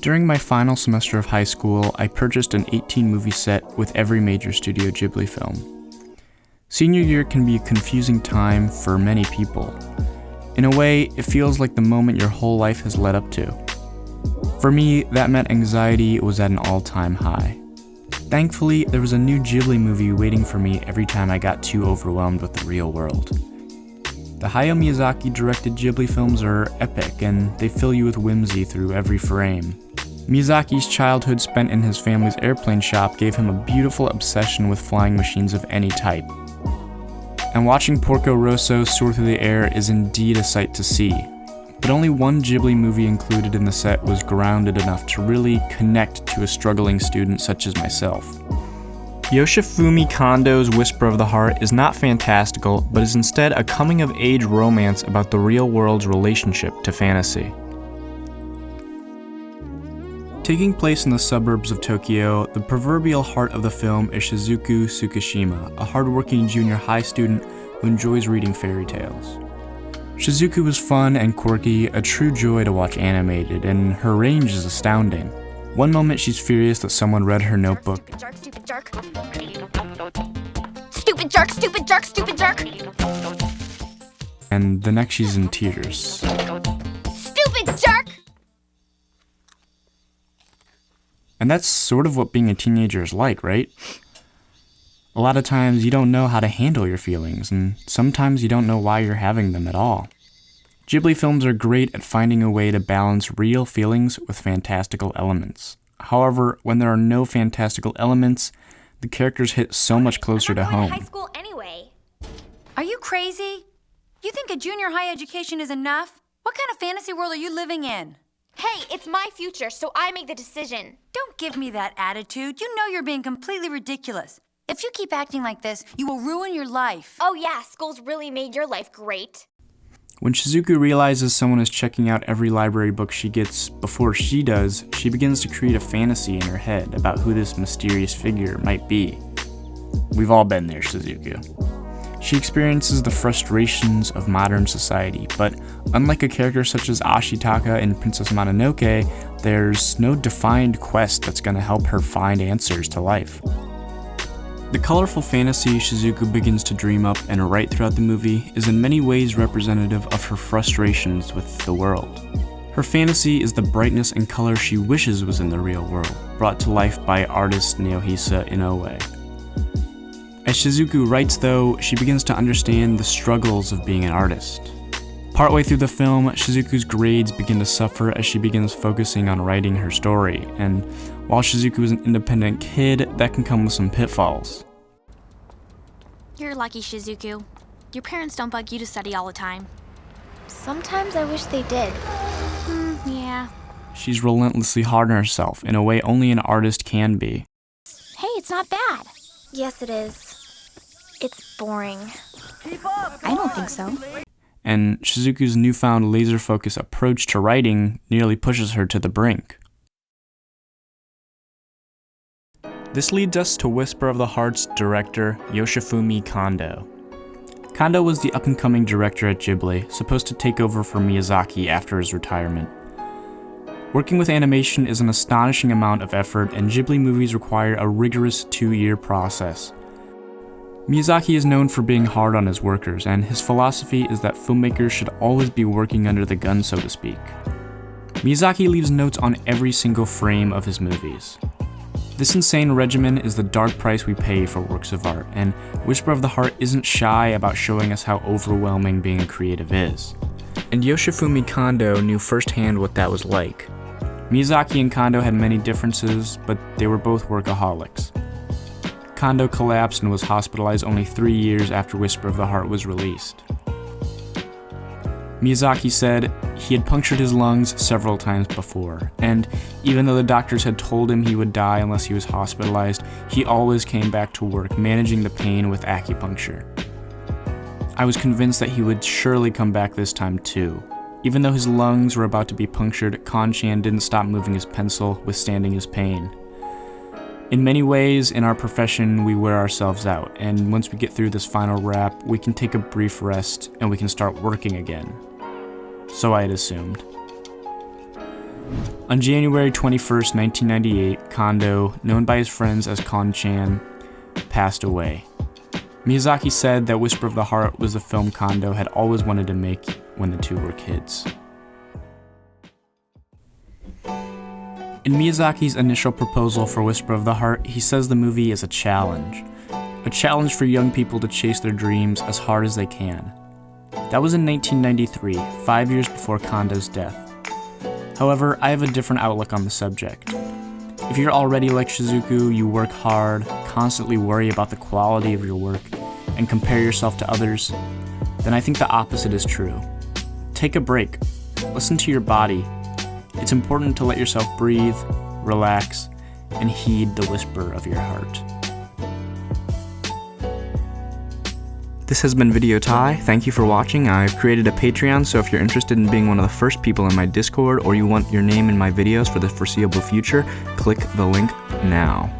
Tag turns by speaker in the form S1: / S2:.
S1: During my final semester of high school, I purchased an 18-movie set with every major Studio Ghibli film. Senior year can be a confusing time for many people. In a way, it feels like the moment your whole life has led up to. For me, that meant anxiety was at an all-time high. Thankfully, there was a new Ghibli movie waiting for me every time I got too overwhelmed with the real world. The Hayao Miyazaki-directed Ghibli films are epic, and they fill you with whimsy through every frame. Miyazaki's childhood spent in his family's airplane shop gave him a beautiful obsession with flying machines of any type. And watching Porco Rosso soar through the air is indeed a sight to see. But only one Ghibli movie included in the set was grounded enough to really connect to a struggling student such as myself. Yoshifumi Kondo's Whisper of the Heart is not fantastical, but is instead a coming-of-age romance about the real world's relationship to fantasy. Taking place in the suburbs of Tokyo, the proverbial heart of the film is Shizuku Tsukishima, a hardworking junior high student who enjoys reading fairy tales. Shizuku is fun and quirky, a true joy to watch animated, and her range is astounding. One moment she's furious that someone read her notebook.
S2: Stupid jerk. Stupid jerk, stupid jerk, stupid jerk.
S1: And the next she's in tears.
S2: Stupid jerk!
S1: And that's sort of what being a teenager is like, right? A lot of times you don't know how to handle your feelings, and sometimes you don't know why you're having them at all. Ghibli films are great at finding a way to balance real feelings with fantastical elements. However, when there are no fantastical elements, the characters hit so much closer to home.
S2: High school anyway.
S3: Are you crazy? You think a junior high education is enough? What kind of fantasy world are you living in?
S2: Hey, it's my future, so I make the decision.
S3: Don't give me that attitude. You know you're being completely ridiculous. If you keep acting like this, you will ruin your life.
S2: Oh yeah, school's really made your life great.
S1: When Shizuku realizes someone is checking out every library book she gets before she does, she begins to create a fantasy in her head about who this mysterious figure might be. We've all been there, Shizuku. She experiences the frustrations of modern society, but unlike a character such as Ashitaka in Princess Mononoke, there's no defined quest that's going to help her find answers to life. The colorful fantasy Shizuku begins to dream up and write throughout the movie is in many ways representative of her frustrations with the world. Her fantasy is the brightness and color she wishes was in the real world, brought to life by artist Naohisa Inoue. As Shizuku writes, though, she begins to understand the struggles of being an artist. Partway through the film, Shizuku's grades begin to suffer as she begins focusing on writing her story, and while Shizuku is an independent kid, that can come with some pitfalls.
S4: You're lucky, Shizuku. Your parents don't bug you to study all the time.
S2: Sometimes I wish they did.
S4: Yeah.
S1: She's relentlessly hard on herself in a way only an artist can be.
S4: Hey, it's not bad.
S2: Yes, it is. It's boring.
S4: I don't think so.
S1: And Shizuku's newfound laser-focused approach to writing nearly pushes her to the brink. This leads us to Whisper of the Heart's director, Yoshifumi Kondo. Kondo was the up-and-coming director at Ghibli, supposed to take over for Miyazaki after his retirement. Working with animation is an astonishing amount of effort, and Ghibli movies require a rigorous 2-year process. Miyazaki is known for being hard on his workers, and his philosophy is that filmmakers should always be working under the gun, so to speak. Miyazaki leaves notes on every single frame of his movies. This insane regimen is the dark price we pay for works of art, and Whisper of the Heart isn't shy about showing us how overwhelming being a creative is. And Yoshifumi Kondo knew firsthand what that was like. Miyazaki and Kondo had many differences, but they were both workaholics. Kondo collapsed and was hospitalized only 3 years after Whisper of the Heart was released. Miyazaki said he had punctured his lungs several times before, and even though the doctors had told him he would die unless he was hospitalized, he always came back to work managing the pain with acupuncture. I was convinced that he would surely come back this time too. Even though his lungs were about to be punctured, Kon-chan didn't stop moving his pencil, withstanding his pain. In many ways, in our profession, we wear ourselves out, and once we get through this final wrap, we can take a brief rest and we can start working again. So I had assumed. On January 21st, 1998, Kondo, known by his friends as Kon-chan, passed away. Miyazaki said that Whisper of the Heart was the film Kondo had always wanted to make when the two were kids. In Miyazaki's initial proposal for Whisper of the Heart, he says the movie is a challenge for young people to chase their dreams as hard as they can. That was in 1993, 5 years before Kondo's death. However, I have a different outlook on the subject. If you're already like Shizuku, you work hard, constantly worry about the quality of your work, and compare yourself to others, then I think the opposite is true. Take a break. Listen to your body. It's important to let yourself breathe, relax, and heed the whisper of your heart. This has been Video Ty. Thank you for watching. I've created a Patreon, so if you're interested in being one of the first people in my Discord or you want your name in my videos for the foreseeable future, click the link now.